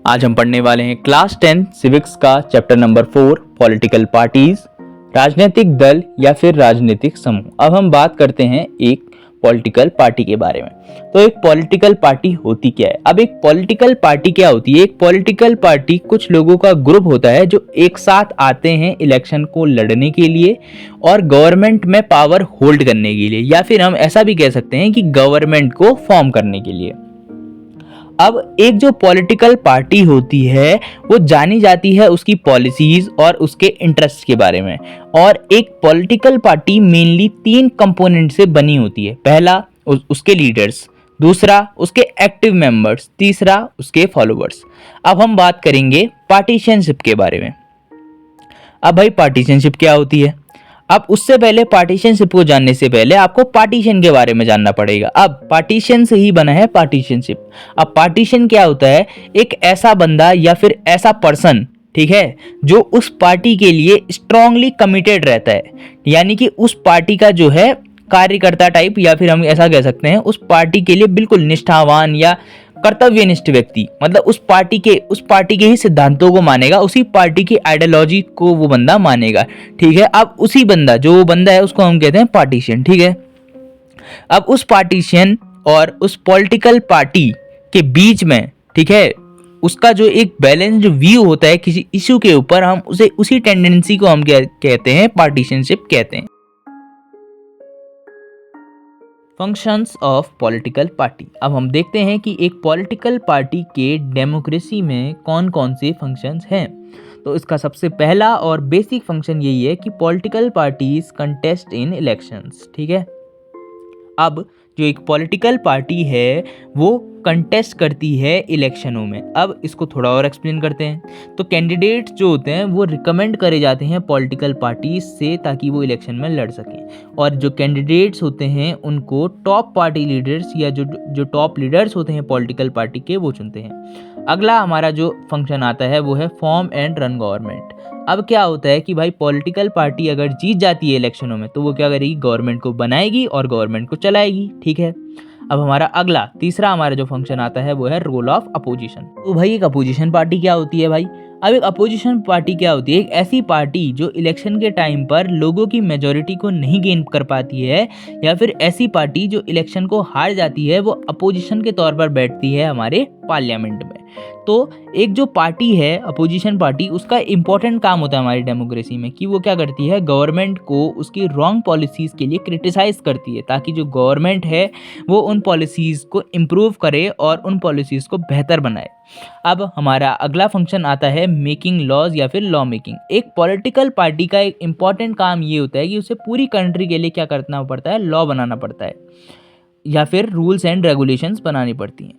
आज हम पढ़ने वाले हैं क्लास 10 सिविक्स का चैप्टर नंबर 4 पॉलिटिकल पार्टीज, राजनीतिक दल या फिर राजनीतिक समूह। अब हम बात करते हैं एक पॉलिटिकल पार्टी के बारे में। तो एक पॉलिटिकल पार्टी होती क्या है? अब एक पॉलिटिकल पार्टी क्या होती है? एक पॉलिटिकल पार्टी कुछ लोगों का ग्रुप होता है जो एक साथ आते हैं इलेक्शन को लड़ने के लिए और गवर्नमेंट में पावर होल्ड करने के लिए, या फिर हम ऐसा भी कह सकते हैं कि गवर्नमेंट को फॉर्म करने के लिए। अब एक जो पॉलिटिकल पार्टी होती है वो जानी जाती है उसकी पॉलिसीज और उसके इंटरेस्ट के बारे में। और एक पॉलिटिकल पार्टी मेनली 3 कंपोनेंट से बनी होती है। पहला उसके लीडर्स, दूसरा उसके एक्टिव मेंबर्स, तीसरा उसके फॉलोअर्स। अब हम बात करेंगे पार्टीशनशिप के बारे में। अब भाई पार्टीशनशिप क्या होती है? अब उससे पहले पार्टीशनशिप को जानने से पहले आपको पार्टीशन के बारे में जानना पड़ेगा। अब पार्टीशन से ही बना है पार्टीशनशिप। अब पार्टीशन क्या होता है? एक ऐसा बंदा या फिर ऐसा पर्सन, ठीक है, जो उस पार्टी के लिए स्ट्रांगली कमिटेड रहता है, यानी कि उस पार्टी का जो है कार्यकर्ता टाइप, या फिर हम ऐसा कह सकते हैं उस पार्टी के लिए बिल्कुल निष्ठावान या कर्तव्यनिष्ठ व्यक्ति, मतलब उस पार्टी के ही सिद्धांतों को मानेगा, उसी पार्टी की आइडियोलॉजी को वो बंदा मानेगा, ठीक है। अब उसी बंदा, जो वो बंदा है, उसको हम कहते हैं पार्टीशन, ठीक है। अब उस पार्टीशन और उस पॉलिटिकल पार्टी के बीच में, ठीक है, उसका जो एक बैलेंस्ड व्यू होता है किसी इशू के ऊपर, हम उसे उसी टेंडेंसी को हम कहते हैं पार्टीशनशिप कहते हैं। Functions of political party. अब हम देखते हैं कि एक पॉलिटिकल पार्टी के डेमोक्रेसी में कौन कौन से फंक्शंस हैं। तो इसका सबसे पहला और बेसिक फंक्शन यही है कि पॉलिटिकल पार्टीज कंटेस्ट इन इलेक्शंस, ठीक है। अब जो एक पॉलिटिकल पार्टी है वो कंटेस्ट करती है इलेक्शनों में। अब इसको थोड़ा और एक्सप्लेन करते हैं। तो कैंडिडेट्स जो होते हैं वो रिकमेंड करे जाते हैं पॉलिटिकल पार्टीज से ताकि वो इलेक्शन में लड़ सकें, और जो कैंडिडेट्स होते हैं उनको टॉप पार्टी लीडर्स या जो टॉप लीडर्स होते हैं पॉलिटिकल पार्टी के, वो चुनते हैं। अगला हमारा जो फंक्शन आता है वो है फॉर्म एंड रन गवर्नमेंट। अब क्या होता है कि भाई पॉलिटिकल पार्टी अगर जीत जाती है इलेक्शनों में तो वो क्या करेगी? गवर्नमेंट को बनाएगी और गवर्नमेंट को चलाएगी, ठीक है। अब हमारा अगला तीसरा हमारा जो फंक्शन आता है वो है रोल ऑफ अपोजिशन। तो भाई एक अपोजिशन पार्टी क्या होती है भाई? अब एक अपोजिशन पार्टी क्या होती है? एक ऐसी पार्टी जो इलेक्शन के टाइम पर लोगों की मेजॉरिटी को नहीं गेन कर पाती है, या फिर ऐसी पार्टी जो इलेक्शन को हार जाती है, वो अपोजिशन के तौर पर बैठती है हमारे पार्लियामेंट में। तो एक जो पार्टी है अपोजिशन पार्टी, उसका इंपॉर्टेंट काम होता है हमारी डेमोक्रेसी में कि वो क्या करती है? गवर्नमेंट को उसकी रॉन्ग पॉलिसीज़ के लिए क्रिटिसाइज़ करती है ताकि जो गवर्नमेंट है वो उन पॉलिसीज़ को इम्प्रूव करे और उन पॉलिसीज़ को बेहतर बनाए। अब हमारा अगला फंक्शन आता है मेकिंग लॉज या फिर लॉ मेकिंग। एक पॉलिटिकल पार्टी का एक इम्पॉर्टेंट काम ये होता है कि उसे पूरी कंट्री के लिए क्या करना पड़ता है? लॉ बनाना पड़ता है, या फिर रूल्स एंड रेगुलेशंस बनानी पड़ती हैं।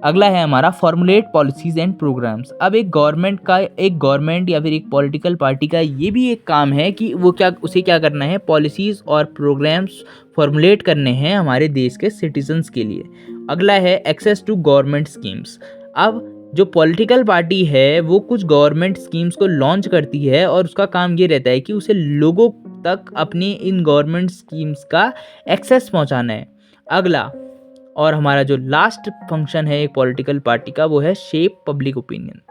अगला है हमारा फॉर्मुलेट पॉलिसीज एंड प्रोग्राम्स। अब एक गवर्नमेंट या फिर एक पॉलिटिकल पार्टी का ये भी एक काम है कि वो उसे क्या करना है? पॉलिसीज और प्रोग्राम्स फॉर्मुलेट करने हैं हमारे देश के सिटीजन्स के लिए। अगला है एक्सेस टू गवर्नमेंट स्कीम्स। अब जो पॉलिटिकल पार्टी है वो कुछ गवर्नमेंट स्कीम्स को लॉन्च करती है और उसका काम ये रहता है कि उसे लोगों तक अपनी इन गवर्नमेंट स्कीम्स का एक्सेस पहुंचाना है। अगला और हमारा जो लास्ट फंक्शन है एक पॉलिटिकल पार्टी का वो है शेप पब्लिक ओपिनियन।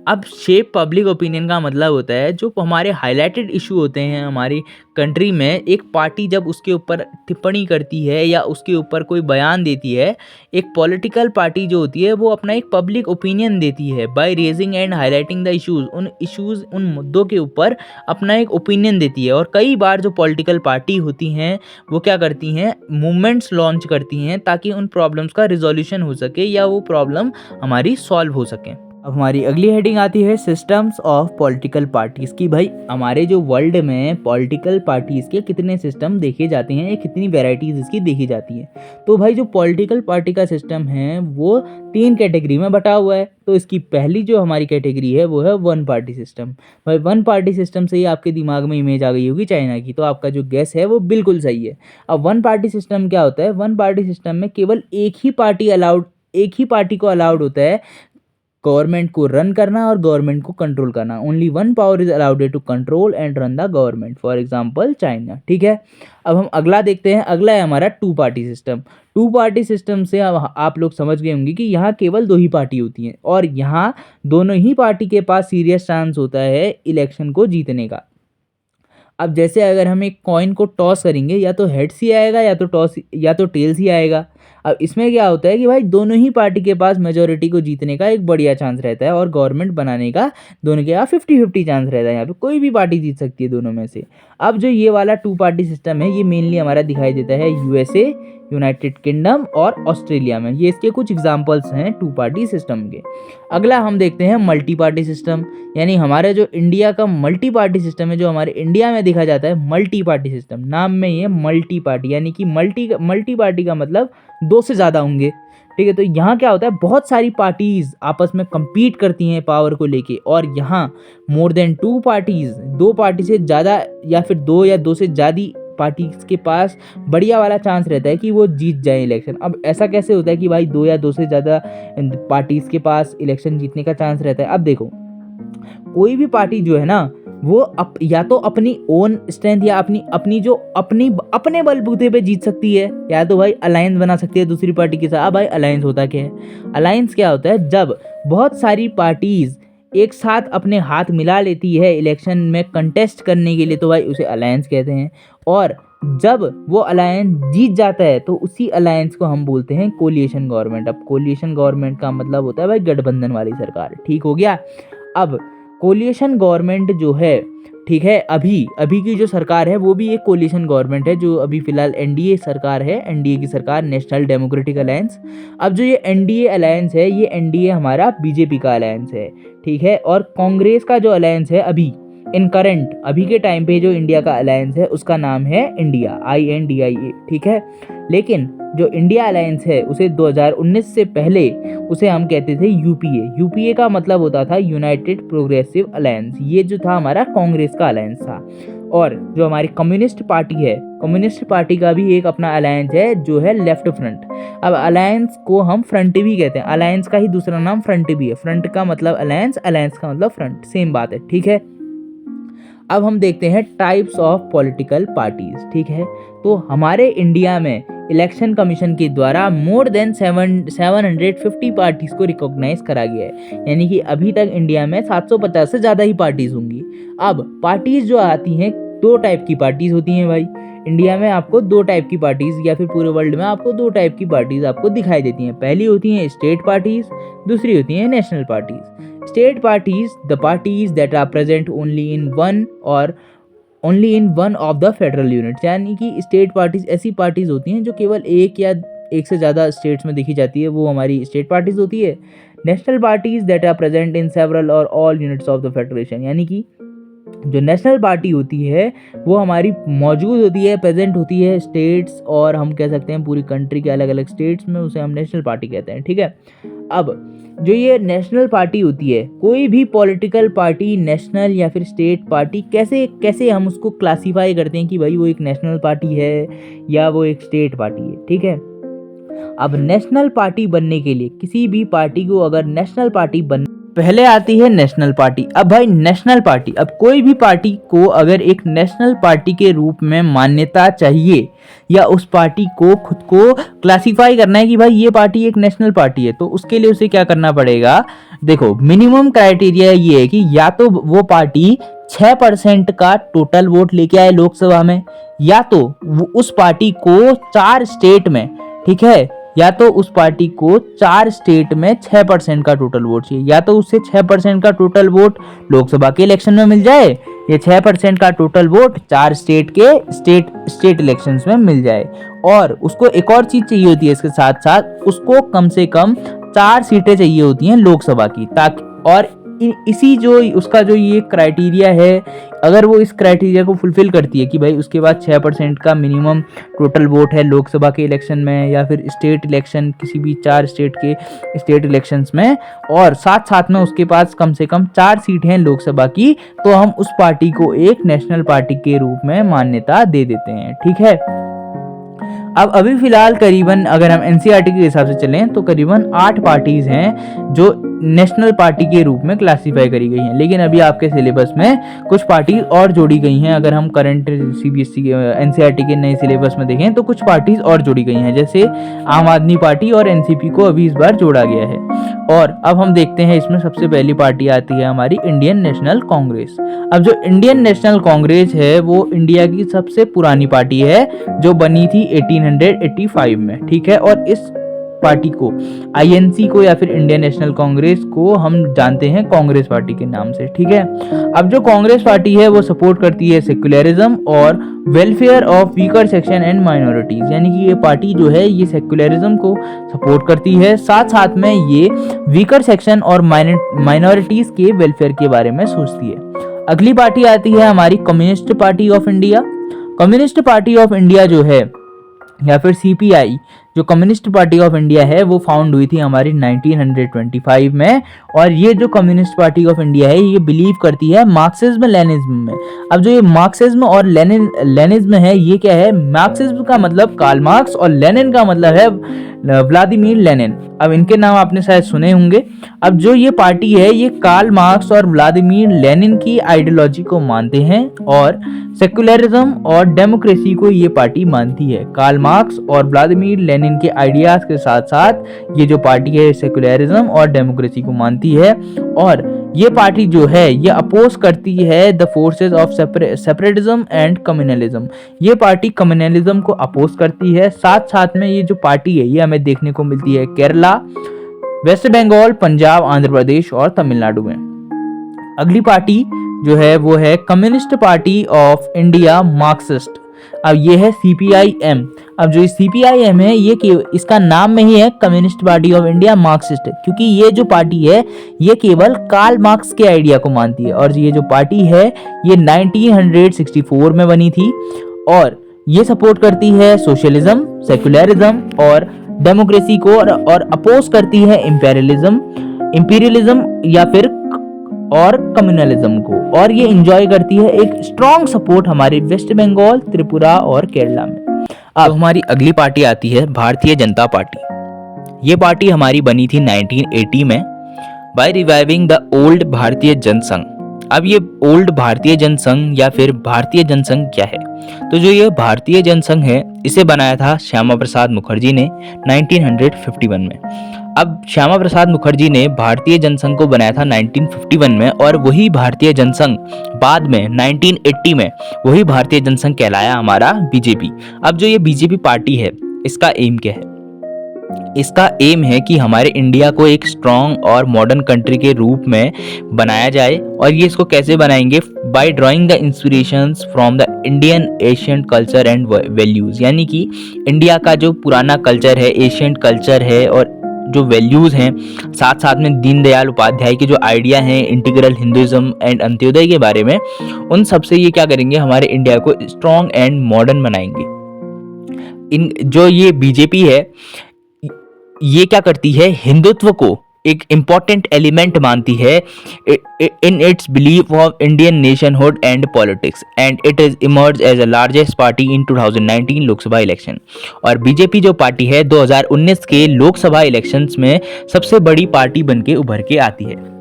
अब शेप पब्लिक ओपिनियन का मतलब होता है जो हमारे हाईलाइटेड इशू होते हैं हमारी कंट्री में, एक पार्टी जब उसके ऊपर टिप्पणी करती है या उसके ऊपर कोई बयान देती है, एक पॉलिटिकल पार्टी जो होती है वो अपना एक पब्लिक ओपिनियन देती है by raising and highlighting the issues, उन मुद्दों के ऊपर अपना एक ओपिनियन देती है। और कई बार जो पॉलिटिकल पार्टी होती हैं वो क्या करती हैं? मूवमेंट्स लॉन्च करती हैं ताकि उन प्रॉब्लम्स का रिजोल्यूशन हो सके या वो प्रॉब्लम हमारी सॉल्व हो सके। अब हमारी अगली हेडिंग आती है सिस्टम्स ऑफ पॉलिटिकल पार्टीज़ की। भाई हमारे जो वर्ल्ड में पॉलिटिकल पार्टीज़ के कितने सिस्टम देखे जाते हैं, कितनी वैरायटीज़ इसकी देखी जाती है। तो भाई जो पॉलिटिकल पार्टी का सिस्टम है वो 3 कैटेगरी में बटा हुआ है। तो इसकी पहली जो हमारी कैटेगरी है वो है वन पार्टी सिस्टम। भाई वन पार्टी सिस्टम से ही आपके दिमाग में इमेज आ गई होगी चाइना की, तो आपका जो गेस है वो बिल्कुल सही है। अब वन पार्टी सिस्टम क्या होता है? वन पार्टी सिस्टम में केवल एक ही पार्टी को अलाउड होता है गवर्नमेंट को रन करना और गवर्नमेंट को कंट्रोल करना। Only one power is allowed to control and run the government, for example China. ठीक है, अब हम अगला देखते हैं। अगला है हमारा two party system. Two party system से अब आप लोग समझ गए होंगे कि यहाँ केवल दो ही पार्टी होती हैं और यहाँ दोनों ही पार्टी के पास सीरियस चांस होता है इलेक्शन को जीतने का। अब जैसे अगर हम एक कॉइन को टॉस करेंगे, या तो हेड्स ही आएगा या तो टेल्स ही आएगा। अब इसमें क्या होता है कि भाई दोनों ही पार्टी के पास मेजोरिटी को जीतने का एक बढ़िया चांस रहता है और गवर्नमेंट बनाने का दोनों के पास 50-50 चांस रहता है। यहाँ पे कोई भी पार्टी जीत सकती है दोनों में से। अब जो ये वाला टू पार्टी सिस्टम है ये मेनली हमारा दिखाई देता है यूएसए, यूनाइटेड किंगडम और ऑस्ट्रेलिया में। ये इसके कुछ एग्जांपल्स हैं टू पार्टी सिस्टम के। अगला हम देखते हैं मल्टी पार्टी सिस्टम, यानी हमारे जो इंडिया का मल्टी पार्टी सिस्टम है, जो हमारे इंडिया में देखा जाता है मल्टी पार्टी सिस्टम। नाम में ये मल्टी पार्टी, यानी कि मल्टी पार्टी का मतलब दो से ज़्यादा होंगे। ठीक है, तो यहाँ क्या होता है, बहुत सारी पार्टीज आपस में compete करती हैं पावर को लेके, और यहाँ मोर देन टू पार्टीज, दो पार्टी से ज़्यादा या फिर दो या दो से ज़्यादा पार्टीज के पास बढ़िया वाला चांस रहता है कि वो जीत जाए इलेक्शन। अब ऐसा कैसे होता है कि भाई दो या दो से ज़्यादा पार्टीज के पास इलेक्शन जीतने का चांस रहता है। अब देखो, कोई भी पार्टी जो है ना वो या तो अपनी ओन स्ट्रेंथ या अपने बलबूते पे जीत सकती है, या तो भाई अलायंस बना सकती है दूसरी पार्टी के साथ। अब भाई अलायंस होता क्या है? अलायंस क्या होता है, जब बहुत सारी पार्टीज एक साथ अपने हाथ मिला लेती है इलेक्शन में कंटेस्ट करने के लिए, तो भाई उसे अलायंस कहते हैं। और जब वो अलायंस जीत जाता है तो उसी अलायंस को हम बोलते हैं कोलिएशन गवर्नमेंट। अब कोलिएशन गवर्नमेंट का मतलब होता है भाई गठबंधन वाली सरकार। ठीक हो गया। अब कोलिएशन गवर्नमेंट जो है, ठीक है, अभी की जो सरकार है वो भी एक कोलिएशन गवर्नमेंट है, जो अभी फिलहाल एनडीए सरकार है, एनडीए की सरकार, नेशनल डेमोक्रेटिक अलायंस। अब जो ये एनडीए अलायंस है, ये एनडीए हमारा बीजेपी का अलायंस है। ठीक है, और कांग्रेस का जो अलायंस है अभी के टाइम पे जो इंडिया का अलायंस है उसका नाम है इंडिया, INDIA। ठीक है, लेकिन जो इंडिया अलायंस है उसे 2019 से पहले उसे हम कहते थे यूपीए का मतलब होता था यूनाइटेड प्रोग्रेसिव अलायंस। ये जो था हमारा कांग्रेस का अलायंस था। और जो हमारी कम्युनिस्ट पार्टी है, कम्युनिस्ट पार्टी का भी एक अपना अलायंस है जो है लेफ्ट फ्रंट। अब अलायंस को हम फ्रंट भी कहते हैं, अलायंस का ही दूसरा नाम फ्रंट भी है। फ्रंट का मतलब अलायंस, अलायंस का मतलब फ्रंट, सेम बात है। ठीक है, अब हम देखते हैं टाइप्स ऑफ पॉलिटिकल पार्टीज। ठीक है, तो हमारे इंडिया में इलेक्शन कमीशन के द्वारा मोर देन 750 पार्टीज को रिकॉग्नाइज करा गया है, यानी कि अभी तक इंडिया में 750 से ज़्यादा ही पार्टीज होंगी। अब पार्टीज जो आती हैं, दो टाइप की पार्टीज होती हैं भाई इंडिया में। आपको दो टाइप की पार्टीज, या फिर पूरे वर्ल्ड में आपको दो टाइप की पार्टीज आपको दिखाई देती हैं। पहली होती हैं स्टेट पार्टीज, दूसरी होती हैं national parties. State parties, the parties that are present only in one of the federal units, यानी कि स्टेट पार्टीज ऐसी पार्टीज होती हैं जो केवल एक से ज़्यादा स्टेट्स में देखी जाती है, वो हमारी स्टेट पार्टीज होती है। National parties that are present in several or all units of the federation, यानी कि जो नेशनल पार्टी होती है वो हमारी मौजूद होती है, प्रेजेंट होती है स्टेट्स, और हम कह सकते हैं पूरी कंट्री के अलग अलग स्टेट्स में, उसे हम नेशनल पार्टी कहते हैं। ठीक है, अब जो ये नेशनल पार्टी होती है, कोई भी पॉलिटिकल पार्टी नेशनल या फिर स्टेट पार्टी, कैसे हम उसको क्लासीफाई करते हैं कि भाई वो एक नेशनल पार्टी है या वो एक स्टेट पार्टी है। ठीक है, अब नेशनल पार्टी बनने के लिए किसी भी पार्टी को अगर नेशनल पार्टी पहले आती है नेशनल पार्टी। अब भाई नेशनल पार्टी, अब कोई भी पार्टी को अगर एक नेशनल पार्टी के रूप में मान्यता चाहिए या उस पार्टी को खुद को क्लासिफाई करना है कि भाई ये पार्टी एक नेशनल पार्टी है, तो उसके लिए उसे क्या करना पड़ेगा। देखो, मिनिमम क्राइटेरिया ये है कि या तो वो पार्टी 6% का टोटल वोट लेके आए लोकसभा में, या तो उस पार्टी को 4 स्टेट में, ठीक है, या तो उस पार्टी को 4 स्टेट में 6% का टोटल वोट चाहिए, या तो उससे 6% का टोटल वोट लोकसभा के इलेक्शन में मिल जाए, या 6% का टोटल वोट 4 स्टेट के स्टेट इलेक्शंस में मिल जाए। और उसको एक और चीज चाहिए होती है, इसके साथ साथ उसको कम से कम 4 सीटें चाहिए होती हैं लोकसभा की, ताकि और इसी जो उसका जो ये क्राइटेरिया है, अगर वो इस क्राइटेरिया को फुलफिल करती है कि भाई उसके बाद 6% का मिनिमम टोटल वोट है लोकसभा के इलेक्शन में या फिर स्टेट इलेक्शन, किसी भी 4 स्टेट के स्टेट इलेक्शंस में, और साथ साथ में उसके पास कम से कम 4 सीट हैं लोकसभा की, तो हम उस पार्टी को एक नेशनल पार्टी के रूप में मान्यता दे देते हैं। ठीक है, अब अभी फिलहाल करीबन अगर हम एनसीईआरटी के हिसाब से चलें तो करीबन 8 पार्टीज हैं जो नेशनल पार्टी के रूप में क्लासीफाई करी गई हैं, लेकिन अभी आपके सिलेबस में कुछ पार्टीज और जोड़ी गई हैं। अगर हम करंट सीबीएसई के एनसीईआरटी के नए सिलेबस में देखें तो कुछ पार्टीज और जोड़ी गई हैं, जैसे आम आदमी पार्टी और एनसीपी को अभी इस बार जोड़ा गया है। और अब हम देखते हैं इसमें सबसे पहली पार्टी आती है हमारी इंडियन नेशनल कांग्रेस। अब जो इंडियन नेशनल कांग्रेस है वो इंडिया की सबसे पुरानी पार्टी है जो बनी थी 1885 में, ठीक है। और इस पार्टी को आईएनसी को या फिर इंडियन नेशनल कांग्रेस को हम जानते हैं कांग्रेस पार्टी के नाम से, ठीक है। अब जो कांग्रेस पार्टी है वो सपोर्ट करती है सेक्युलरिज्म और welfare of weaker section and minorities, यानी कि ये पार्टी जो है ये सेक्युलरिज्म को सपोर्ट करती है, साथ साथ में ये वीकर सेक्शन और माइनॉरिटीज के वेलफेयर के बारे में सोचती है। अगली पार्टी आती है हमारी communist party of India. Communist party of India जो है या फिर सीपीआई, जो कम्युनिस्ट पार्टी ऑफ इंडिया है वो फाउंड हुई थी हमारी 1925 में। और ये जो कम्युनिस्ट पार्टी ऑफ इंडिया है ये बिलीव करती है मार्क्सिज्म लेनिज्म में। अब जो ये मार्क्सिज्म और लेनिज्म है ये क्या है, मार्क्सिज्म का मतलब कार्ल मार्क्स और लेनिन का मतलब है व्लादिमीर लेनिन। अब इनके नाम आपने शायद सुने होंगे। अब जो ये पार्टी है ये कार्ल मार्क्स और व्लादिमीर लेनिन की आइडियोलॉजी को मानते हैं और सेक्युलरिज्म और डेमोक्रेसी को ये पार्टी मानती है। कार्ल मार्क्स और व्लादिमीर लेनिन के आइडियाज के साथ साथ ये जो पार्टी है सेक्युलरिज्म और डेमोक्रेसी को मानती है। और ये पार्टी जो है ये अपोज करती है the forces of separatism and communalism. ये पार्टी कम्युनलिज्म को अपोज करती है। साथ साथ में ये जो पार्टी है ये हमें देखने को मिलती है केरला, वेस्ट बंगाल, पंजाब, आंध्र प्रदेश और तमिलनाडु में। अगली पार्टी जो है वो है communist party of India Marxist. अब ये है सीपीआईएम। अब जो सीपीआईएम है ये इसका नाम में ही है communist party of India Marxist, क्योंकि ये जो पार्टी है ये केवल कार्ल मार्क्स के आइडिया को मानती है। और ये जो पार्टी है ये 1964 में बनी थी और ये सपोर्ट करती है सोशलिज्म, सेक्युलरिज्म और डेमोक्रेसी को और अपोज करती है इंपीरियलिज्म या फिर और कम्युनलिज्म को। और ये एंजॉय करती है एक स्ट्रॉन्ग सपोर्ट हमारे वेस्ट बंगाल, त्रिपुरा और केरला में। अब हमारी अगली पार्टी आती है भारतीय जनता पार्टी। ये पार्टी हमारी बनी थी 1980 में बाय रिवाइविंग द ओल्ड भारतीय जनसंघ। अब ये ओल्ड भारतीय जनसंघ या फिर भारतीय जनसंघ क्या है, तो जो ये भारतीय जनसंघ है इसे बनाया था श्यामा प्रसाद मुखर्जी ने 1951 में। अब श्यामा प्रसाद मुखर्जी ने भारतीय जनसंघ को बनाया था 1951 में और वही भारतीय जनसंघ बाद में 1980 में वही भारतीय जनसंघ कहलाया हमारा बीजेपी। अब जो ये बीजेपी पार्टी है इसका एम क्या है, इसका एम है कि हमारे इंडिया को एक स्ट्रॉन्ग और मॉडर्न कंट्री के रूप में बनाया जाए। और ये इसको कैसे बनाएंगे, by drawing the inspirations from the Indian ancient culture and values, यानी कि इंडिया का जो पुराना कल्चर है, एशियंट कल्चर है और जो वैल्यूज हैं, साथ साथ में दीनदयाल उपाध्याय के जो आइडिया हैं इंटीग्रल हिंदुइज्म एंड अंत्योदय के बारे में, उन सब से ये क्या करेंगे, हमारे इंडिया को स्ट्रॉन्ग एंड मॉडर्न बनाएंगे। इन जो ये बीजेपी है ये क्या करती है, हिंदुत्व को एक इम्पॉर्टेंट एलिमेंट मानती है in its belief of Indian nationhood and politics and it is emerge as a largest party in 2019 Lok Sabha election. और बीजेपी जो पार्टी है 2019 के लोकसभा इलेक्शंस में सबसे बड़ी पार्टी बनके उभर के आती है।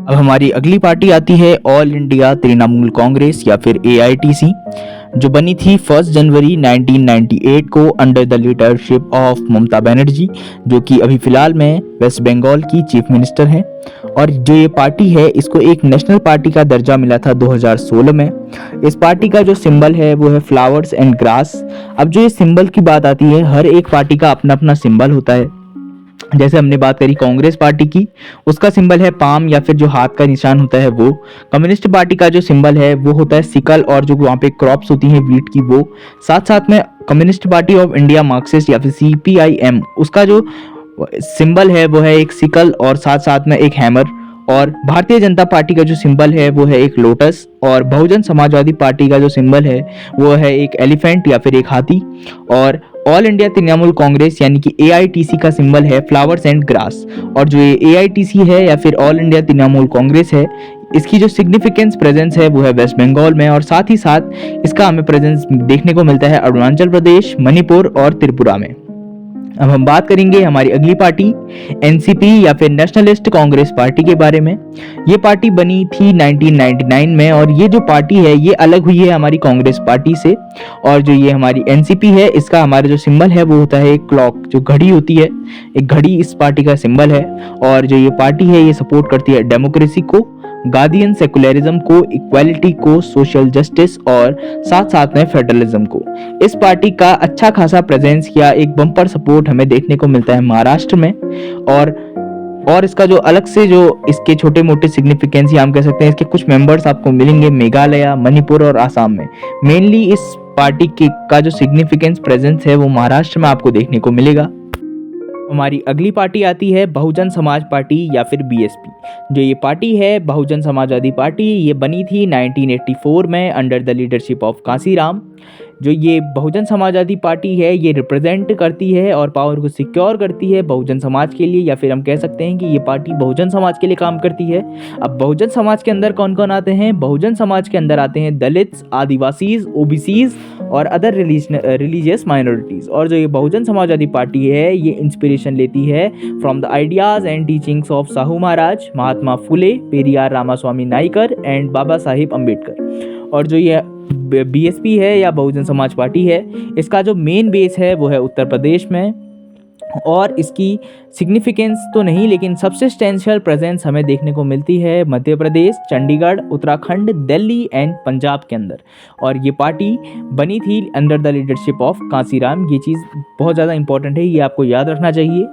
अब हमारी अगली पार्टी आती है ऑल इंडिया तृणमूल कांग्रेस या फिर AITC, जो बनी थी 1 जनवरी 1998 को under the leadership of Mamata Banerjee, जो कि अभी फिलहाल में वेस्ट बंगाल की चीफ मिनिस्टर हैं। और जो ये पार्टी है इसको एक नेशनल पार्टी का दर्जा मिला था 2016 में। इस पार्टी का जो सिंबल है वो है फ्लावर्स एंड ग्रास। अब जो ये सिंबल की बात आती है, हर एक पार्टी का अपना अपना सिंबल होता है। जैसे हमने बात करी कांग्रेस पार्टी की, उसका सिंबल है पाम या फिर जो हाथ का निशान होता है वो। कम्युनिस्ट पार्टी का जो सिंबल है वो होता है सिकल और जो वहाँ पे क्रॉप्स होती हैं वीट की वो। साथ साथ में communist party of India Marxist या फिर CPIM, उसका जो सिंबल है वो है एक सिकल और साथ साथ में एक हैमर। और भारतीय जनता पार्टी का जो सिंबल है वो है एक लोटस। और बहुजन समाजवादी पार्टी का जो सिंबल है वो है एक एलिफेंट या फिर एक हाथी। और ऑल इंडिया तृणमूल कांग्रेस यानी कि AITC का सिंबल है फ्लावर्स एंड ग्रास। और जो ये AITC है या फिर ऑल इंडिया तृणमूल कांग्रेस है इसकी जो सिग्निफिकेंस प्रेजेंस है वो है वेस्ट बंगाल में, और साथ ही साथ इसका हमें प्रेजेंस देखने को मिलता है अरुणाचल प्रदेश, मणिपुर और त्रिपुरा में। अब हम बात करेंगे हमारी अगली पार्टी एनसीपी या फिर नेशनलिस्ट कांग्रेस पार्टी के बारे में। ये पार्टी बनी थी 1999 में, और ये जो पार्टी है ये अलग हुई है हमारी कांग्रेस पार्टी से। और जो ये हमारी एनसीपी है, इसका हमारा जो सिंबल है वो होता है एक क्लॉक, जो घड़ी होती है, एक घड़ी इस पार्टी का सिंबल है। और जो ये पार्टी है ये सपोर्ट करती है डेमोक्रेसी को, गार्डियन सेकुलरिज्म को, इक्वालिटी को, सोशल जस्टिस और साथ साथ में फेडरलिज्म को। इस पार्टी का अच्छा खासा प्रेजेंस या एक बम्पर सपोर्ट हमें देखने को मिलता है महाराष्ट्र में। और इसका जो अलग से जो इसके छोटे मोटे सिग्निफिकेंस या हम कह सकते हैं इसके कुछ मेंबर्स आपको मिलेंगे मेघालय, मणिपुर और आसाम में। मेनली इस पार्टी का जो सिग्निफिकेंस प्रेजेंस है वो महाराष्ट्र में आपको देखने को मिलेगा। हमारी अगली पार्टी आती है बहुजन समाज पार्टी या फिर बीएसपी। जो ये पार्टी है बहुजन समाजवादी पार्टी, ये बनी थी 1984 में under the leadership of Kanshiram. जो ये बहुजन समाजवादी पार्टी है ये रिप्रेजेंट करती है और पावर को सिक्योर करती है बहुजन समाज के लिए, या फिर हम कह सकते हैं कि ये पार्टी बहुजन समाज के लिए काम करती है। अब बहुजन समाज के अंदर कौन कौन आते हैं? बहुजन समाज के अंदर आते हैं दलित्स, आदिवासीज, ओबीसीज और अदर रिलीजियस माइनॉरिटीज़। और जो ये बहुजन समाजवादी पार्टी है ये इंस्पिरेशन लेती है from the ideas and teachings of Sahu Maharaj, Mahatma Phule, Periyar Ramasamy Naicker and Baba Saheb Ambedkar. और जो ये बीएसपी है या बहुजन समाज पार्टी है, इसका जो मेन बेस है वो है उत्तर प्रदेश में। और इसकी सिग्निफिकेंस तो नहीं लेकिन सब्सिस्टेंशियल प्रेजेंस हमें देखने को मिलती है मध्य प्रदेश, चंडीगढ़, उत्तराखंड, दिल्ली एंड पंजाब के अंदर। और ये पार्टी बनी थी under the leadership of Kanshiram. ये चीज़ बहुत ज़्यादा इंपॉर्टेंट है, ये आपको याद रखना चाहिए।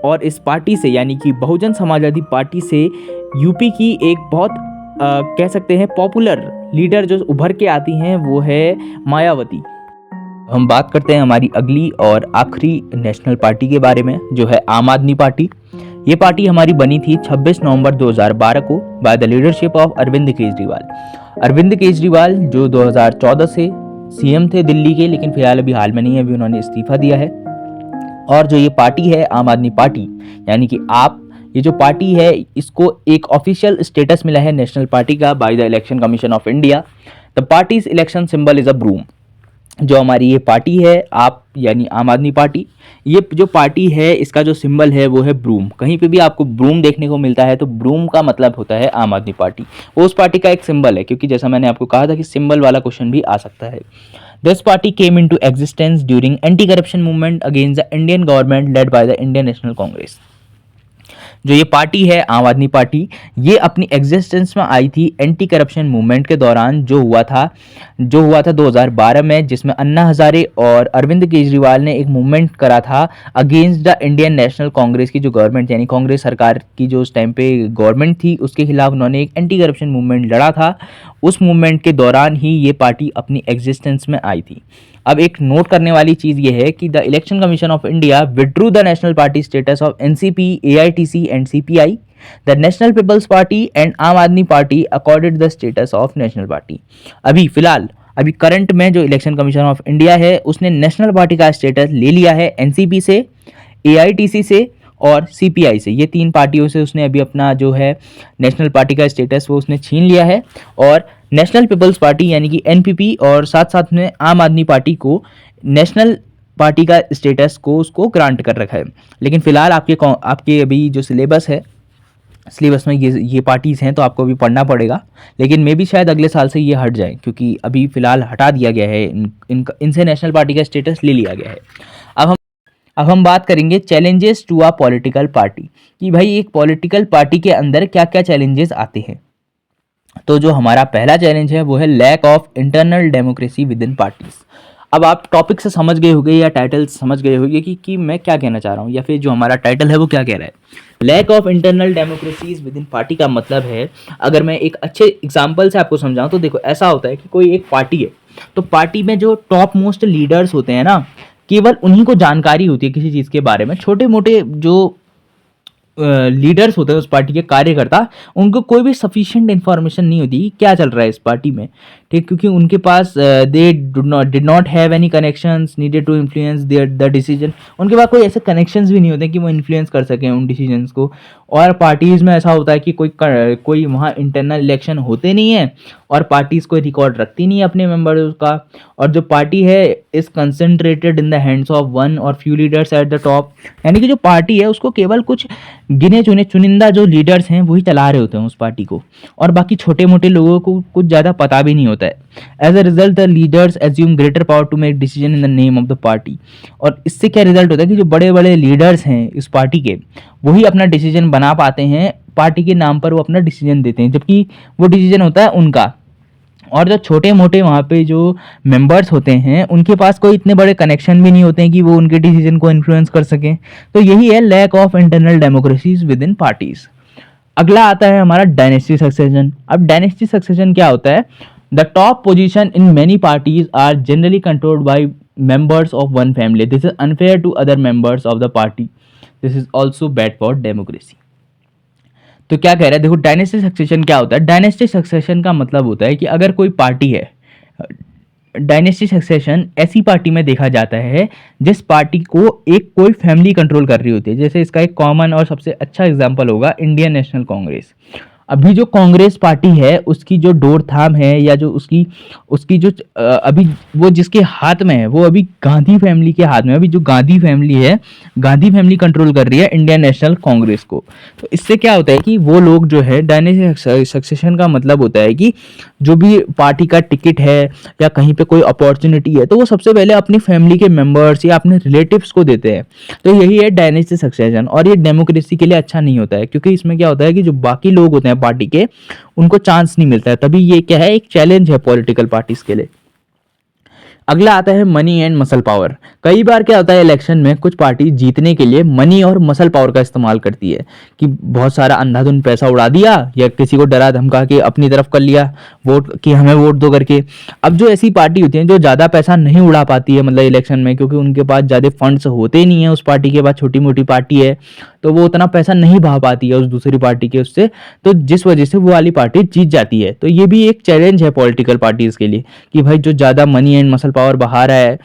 और इस पार्टी से यानी कि बहुजन समाजवादी पार्टी से यूपी की एक बहुत कह सकते हैं पॉपुलर लीडर जो उभर के आती हैं वो है मायावती। हम बात करते हैं हमारी अगली और आखिरी नेशनल पार्टी के बारे में, जो है आम आदमी पार्टी। ये पार्टी हमारी बनी थी 26 नवंबर 2012 को by the leadership of Arvind Kejriwal. Arvind Kejriwal जो 2014 से सीएम थे दिल्ली के, लेकिन फिलहाल अभी हाल में नहीं है, अभी उन्होंने इस्तीफा दिया है। और जो ये पार्टी है आम आदमी पार्टी यानी कि ये जो पार्टी है इसको एक ऑफिशियल स्टेटस मिला है नेशनल पार्टी का by the election commission of India. The party's election symbol is a broom. जो हमारी ये पार्टी है यानी आम आदमी पार्टी, ये जो पार्टी है इसका जो सिंबल है वो है ब्रूम। कहीं पे भी आपको ब्रूम देखने को मिलता है तो ब्रूम का मतलब होता है आम आदमी पार्टी, वो उस पार्टी का एक सिंबल है। क्योंकि जैसा मैंने आपको कहा था कि सिंबल वाला क्वेश्चन भी आ सकता है। This party came into existence during anti corruption movement against the Indian government led by the Indian national Congress. जो ये पार्टी है आम आदमी पार्टी, ये अपनी एग्जिस्टेंस में आई थी एंटी करप्शन मूवमेंट के दौरान जो हुआ था 2012 में, जिसमें अन्ना हजारे और अरविंद केजरीवाल ने एक मूवमेंट करा था against the Indian national Congress की जो गवर्नमेंट यानी कांग्रेस सरकार की जो उस टाइम पे गवर्नमेंट थी उसके खिलाफ उन्होंने एक एंटी करप्शन मूवमेंट लड़ा था। उस मूवमेंट के दौरान ही ये पार्टी अपनी एग्जिस्टेंस में आई थी। अब एक नोट करने वाली चीज़ ये है कि the election commission of India withdrew the national party status of NCP, AITC and CPI, the national people's party and Aam Aadmi party accorded the status of national party. अभी करंट में जो इलेक्शन कमीशन ऑफ इंडिया है उसने national party का status ले लिया है NCP से, एआईटीसी से और सीपीआई से। ये तीन पार्टियों से उसने अभी अपना जो है नेशनल पार्टी का स्टेटस वो उसने छीन लिया है। और नेशनल पीपल्स पार्टी यानी कि एनपीपी और साथ साथ में आम आदमी पार्टी को नेशनल पार्टी का स्टेटस को उसको ग्रांट कर रखा है। लेकिन फिलहाल आपके अभी जो सिलेबस है, सिलेबस में ये पार्टीज़ हैं तो आपको अभी पढ़ना पड़ेगा। लेकिन मे भी शायद अगले साल से ये हट जाए, क्योंकि अभी फ़िलहाल हटा दिया गया है, इनसे नेशनल पार्टी का स्टेटस ले लिया गया है। अब हम बात करेंगे challenges to a political party, कि भाई एक पॉलिटिकल पार्टी के अंदर क्या क्या चैलेंजेस आते हैं। तो जो हमारा पहला चैलेंज है वो है lack of internal democracy within parties. अब आप टॉपिक से समझ गए होंगे या टाइटल समझ गए होंगे कि मैं क्या कहना चाह रहा हूँ, या फिर जो हमारा टाइटल है वो क्या कह रहा है। Lack of internal democracies within party का मतलब है, अगर मैं एक अच्छे एग्जाम्पल से आपको समझाऊं तो देखो ऐसा होता है कि कोई एक पार्टी है, तो पार्टी में जो टॉप मोस्ट लीडर्स होते हैं ना, केवल उन्हीं को जानकारी होती है किसी चीज़ के बारे में। छोटे मोटे जो लीडर्स होते हैं उस पार्टी के कार्यकर्ता, उनको कोई भी सफिशिएंट इन्फॉर्मेशन नहीं होती क्या चल रहा है इस पार्टी में, ठीक, क्योंकि उनके पास they did not have any connections needed to influence the decision. उनके पास कोई ऐसे कनेक्शंस भी नहीं होते कि वो इन्फ्लुएंस कर सकें उन डिसीजंस को। और पार्टीज़ में ऐसा होता है कि कोई वहाँ इंटरनल इलेक्शन होते नहीं है और पार्टीज़ कोई रिकॉर्ड रखती नहीं है अपने मेंबर्स का, और जो पार्टी है is concentrated in the hands of one or few leaders at the top. यानी कि जो पार्टी है उसको केवल कुछ गिने चुने चुनिंदा जो लीडर्स हैं वही चला रहे होते हैं उस पार्टी को, और बाकी छोटे मोटे लोगों को कुछ ज़्यादा पता भी नहीं होता है। As a result the leaders assume greater power to make decision in the name of the party. और इससे क्या रिजल्ट होता है कि जो बड़े बड़े लीडर्स हैं इस पार्टी के, वही अपना डिसीजन बना पाते हैं, पार्टी के नाम पर वो अपना डिसीजन देते हैं, जबकि वो डिसीजन होता है उनका। और जो छोटे मोटे वहाँ पे जो मेंबर्स होते हैं उनके पास कोई इतने बड़े कनेक्शन भी नहीं होते हैं कि वो उनके डिसीजन को इन्फ्लुएंस कर सकें। तो यही है lack of internal democracies within parties. अगला आता है हमारा डायनेस्टी सक्सेशन। अब डायनेस्टी सक्सेशन क्या होता है? The top position in many parties are generally controlled by members of one family. This is unfair to other members of the party. This is also bad for democracy. तो क्या कह रहा है, देखो dynasty succession क्या होता है। Dynasty succession का मतलब होता है कि अगर कोई पार्टी है, डायनेस्टी सक्सेशन ऐसी पार्टी में देखा जाता है जिस पार्टी को एक कोई फैमिली कंट्रोल कर रही होती है। जैसे इसका एक कॉमन और सबसे अच्छा एग्जांपल होगा इंडियन नेशनल कांग्रेस। अभी जो कांग्रेस पार्टी है उसकी जो डोर थाम है या जो उसकी उसकी जो अभी वो जिसके हाथ में है वो अभी गांधी फैमिली के हाथ में। अभी जो गांधी फैमिली है, गांधी फैमिली कंट्रोल कर रही है इंडियन नेशनल कांग्रेस को। तो इससे क्या होता है कि वो लोग जो है, डायनेस्टी सक्सेशन का मतलब होता है कि जो भी पार्टी का टिकट है या कहीं पे कोई अपॉर्चुनिटी है तो वो सबसे पहले अपनी फैमिली के मेंबर्स या अपने रिलेटिव्स को देते हैं। तो यही है डायनेस्टी सक्सेशन, और ये डेमोक्रेसी के लिए अच्छा नहीं होता है, क्योंकि इसमें क्या होता है कि जो बाकी लोग होते हैं पार्टी के उनको चांस नहीं मिलता है। तभी ये क्या है, एक चैलेंज है पॉलिटिकल पार्टीज के लिए। अगला आता है मनी एंड मसल पावर। कई बार क्या होता है इलेक्शन में कुछ पार्टी जीतने के लिए मनी और मसल पावर का इस्तेमाल करती है कि बहुत सारा अंधाधुंध पैसा उड़ा दिया या किसी को डरा धमका के अपनी तरफ कर लिया वोट कि हमें वोट दो करके। अब जो ऐसी पार्टी होती है जो ज़्यादा पैसा नहीं उड़ा पाती है मतलब इलेक्शन में, क्योंकि उनके पास ज़्यादा फंड्स होते नहीं है, उस पार्टी के पास छोटी मोटी पार्टी है तो वो उतना पैसा नहीं बहा पाती है उस दूसरी पार्टी के उससे, तो जिस वजह से वो वाली पार्टी जीत जाती है। तो ये भी एक चैलेंज है पॉलिटिकल पार्टीज के लिए कि भाई जो ज़्यादा मनी एंड मसल पावर बहा रहा है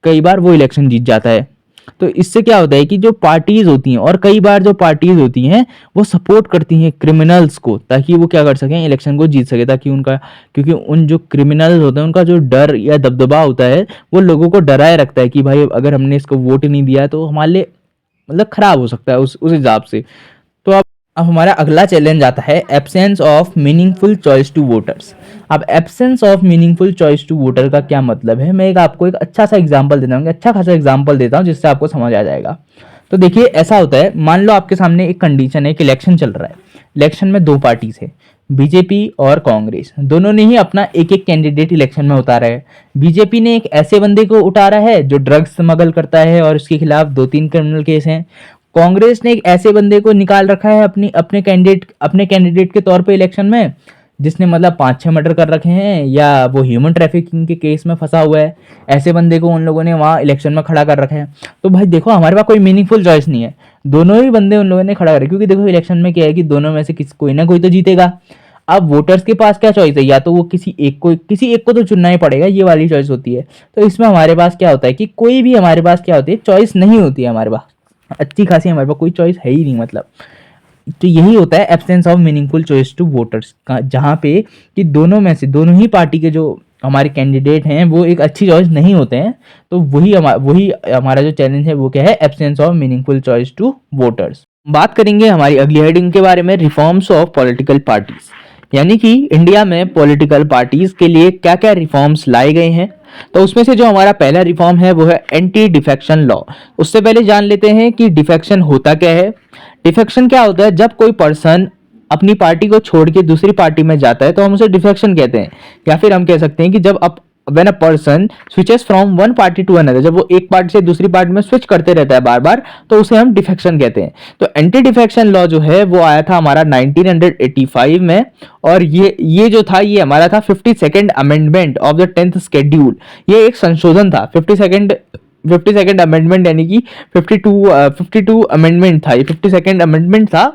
कई बार वो इलेक्शन जीत जाता है। तो इससे क्या होता है कि जो पार्टीज होती हैं, और कई बार जो पार्टीज होती हैं वो सपोर्ट करती हैं क्रिमिनल्स को ताकि वो क्या कर सकें, इलेक्शन को जीत सके, ताकि उनका, क्योंकि उन जो क्रिमिनल्स होते हैं उनका जो डर या दबदबा होता है वो लोगों को डराए रखता है कि भाई अगर हमने इसको वोट नहीं दिया तो हमारे लिए मतलब खराब हो सकता है उस हिसाब से। तो अब हमारा अगला चैलेंज आता है absence of meaningful choice to voters. अब absence of meaningful choice to voter का क्या मतलब है, मैं आपको एक अच्छा सा एग्जांपल देता हूँ, अच्छा खासा एग्जांपल देता हूँ जिससे आपको समझ आ जाएगा। तो देखिए ऐसा होता है, मान लो आपके सामने एक कंडीशन है, एक इलेक्शन चल रहा है। इलेक्शन में दो पार्टीज है, बीजेपी और कांग्रेस, दोनों ने ही अपना एक एक कैंडिडेट इलेक्शन में उतारा है। बीजेपी ने एक ऐसे बंदे को उतारा है जो ड्रग्स स्मगल करता है और उसके खिलाफ 2-3 क्रिमिनल केस हैं। कांग्रेस ने एक ऐसे बंदे को निकाल रखा है अपने कैंडिडेट के तौर पे इलेक्शन में जिसने मतलब 5-6 मर्डर कर रखे हैं या वो ह्यूमन ट्रैफिकिंग के केस में फंसा हुआ है। ऐसे बंदे को उन लोगों ने वहाँ इलेक्शन में खड़ा कर रखा है। तो भाई देखो हमारे पास कोई मीनिंगफुल चॉइस नहीं है, दोनों ही बंदे उन लोगों ने खड़ा करे, क्योंकि देखो इलेक्शन में क्या है कि दोनों में से कोई ना कोई तो जीतेगा। अब वोटर्स के पास क्या चॉइस है, या तो वो किसी एक को तो चुनना ही पड़ेगा, ये वाली चॉइस होती है। तो इसमें हमारे पास क्या होता है कि कोई भी हमारे पास क्या होती है, चॉइस नहीं होती है हमारे पास, अच्छी खासी हमारे पास कोई चॉइस है ही नहीं मतलब। तो यही होता है absence of meaningful choice to voters का, जहाँ पे कि दोनों में से दोनों ही पार्टी के जो हमारे कैंडिडेट हैं वो एक अच्छी चॉइस नहीं होते हैं। तो वही हमारा जो चैलेंज है वो क्या है, absence of meaningful choice to voters. बात करेंगे हमारी अगली हेडिंग के बारे में, रिफॉर्म्स ऑफ पॉलिटिकल पार्टीज, यानी कि इंडिया में पॉलिटिकल पार्टीज के लिए क्या क्या रिफॉर्म्स लाए गए हैं। तो उसमें से जो हमारा पहला रिफॉर्म है वो है एंटी डिफेक्शन लॉ। उससे पहले जान लेते हैं कि डिफेक्शन होता क्या है। डिफेक्शन क्या होता है, जब कोई पर्सन अपनी पार्टी को छोड़ के दूसरी पार्टी में जाता है तो हम उसे डिफेक्शन कहते हैं, या फिर हम कह सकते हैं कि जब when a person switches from one party to another, जब वो एक पार्टी से दूसरी पार्टी में स्विच करते रहता है बार बार, तो उसे हम डिफेक्शन कहते हैं। तो एंटी डिफेक्शन लॉ जो है वो आया था हमारा 1985 में, और ये जो था ये हमारा था 52nd amendment of the 10th schedule. ये एक संशोधन था, 52nd अमेंडमेंट, यानी कि 52 अमेंडमेंट था, ये 52nd अमेंडमेंट था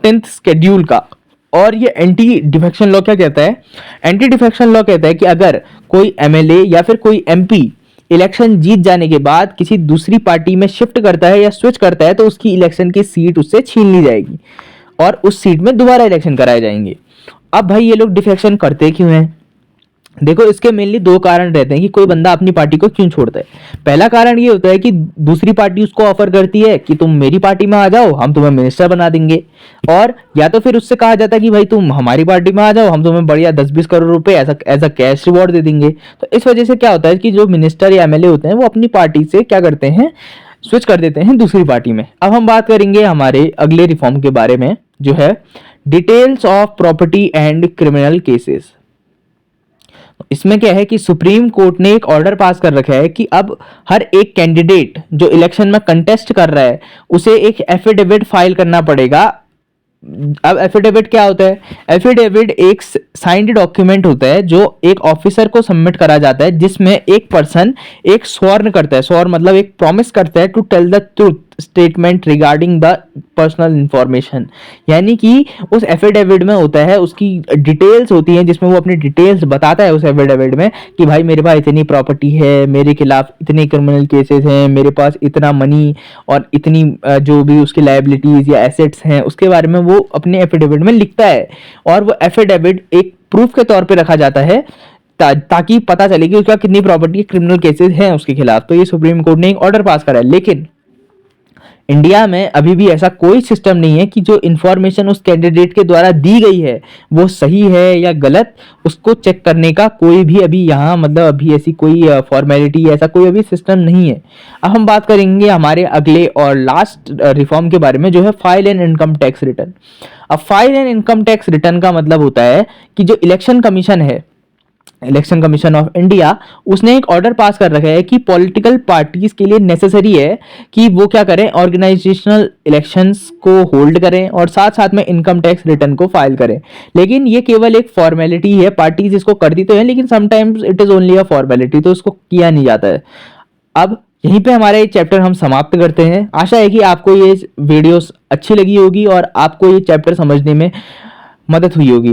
10th शेड्यूल का। और ये एंटी डिफेक्शन लॉ क्या कहता है, एंटी डिफेक्शन लॉ कहता है कि अगर कोई एमएलए या फिर कोई एमपी इलेक्शन जीत जाने के बाद किसी दूसरी पार्टी में शिफ्ट करता है या स्विच करता है तो उसकी इलेक्शन की सीट उससे छीन ली जाएगी। और उस सीट में दोबारा इलेक्शन कराए जाएंगे। अब भाई ये लोग डिफेक्शन करते क्यों हैं? देखो, इसके मेनली दो कारण रहते हैं कि कोई बंदा अपनी पार्टी को क्यों छोड़ता है। पहला कारण ये होता है कि दूसरी पार्टी उसको ऑफर करती है कि तुम मेरी पार्टी में आ जाओ, हम तुम्हें मिनिस्टर बना देंगे। और या तो फिर उससे कहा जाता है कि भाई तुम हमारी पार्टी में आ जाओ, हम तुम्हें बढ़िया 10-20 करोड़ रुपए ऐसा ऐसा कैश रिवॉर्ड दे देंगे। तो इस वजह से क्या होता है कि जो मिनिस्टर या एमएलए होते हैं वो अपनी पार्टी से क्या करते हैं, स्विच कर देते हैं दूसरी पार्टी में। अब हम बात करेंगे हमारे अगले रिफॉर्म के बारे में, जो है details of property and criminal cases. इसमें क्या है कि सुप्रीम कोर्ट ने एक ऑर्डर पास कर रखा है कि अब हर एक कैंडिडेट जो इलेक्शन में कंटेस्ट कर रहा है उसे एक एफिडेविट फाइल करना पड़ेगा। अब एफिडेविट क्या होता है? एफिडेविट एक साइंड डॉक्यूमेंट होता है जो एक ऑफिसर को सबमिट करा जाता है, जिसमें एक पर्सन एक स्वर्ण करता है। स्वर्ण मतलब एक प्रॉमिस करता है to tell the truth statement regarding the personal information. यानी कि उस एफिडेविट में होता है, उसकी डिटेल्स होती हैं जिसमें वो अपनी डिटेल्स बताता है उस एफिडेविट में कि भाई मेरे पास इतनी प्रॉपर्टी है, मेरे खिलाफ इतने क्रिमिनल केसेस हैं, मेरे पास इतना मनी और इतनी जो भी उसकी लायबिलिटीज या एसेट्स हैं उसके बारे में वो अपने एफिडेविट में लिखता है। और वो एफिडेविट एक प्रूफ के तौर पे रखा जाता है ताकि पता चले कि उसका कितनी प्रॉपर्टी क्रिमिनल केसेस हैं उसके खिलाफ। तो ये सुप्रीम कोर्ट ने एक ऑर्डर पास करा है। लेकिन इंडिया में अभी भी ऐसा कोई सिस्टम नहीं है कि जो इंफॉर्मेशन उस कैंडिडेट के द्वारा दी गई है वो सही है या गलत, उसको चेक करने का कोई भी अभी यहाँ मतलब अभी ऐसी कोई फॉर्मेलिटी, ऐसा कोई अभी सिस्टम नहीं है। अब हम बात करेंगे हमारे अगले और लास्ट रिफॉर्म के बारे में, जो है file and income tax return. अब file and income tax return का मतलब होता है कि जो इलेक्शन कमीशन है, इलेक्शन कमीशन ऑफ इंडिया, उसने एक ऑर्डर पास कर रखा है कि पॉलिटिकल पार्टीज के लिए नेसेसरी है कि वो क्या करें, ऑर्गेनाइजेशनल इलेक्शंस को होल्ड करें और साथ साथ में इनकम टैक्स रिटर्न को फाइल करें। लेकिन ये केवल एक फॉर्मेलिटी है, पार्टीज इसको करती तो है लेकिन sometimes it is only a formality, तो इसको किया नहीं जाता है। अब यहीं पे हमारा ये चैप्टर हम समाप्त करते हैं। आशा है कि आपको ये वीडियोस अच्छी लगी होगी और आपको ये चैप्टर समझने में मदद हुई होगी।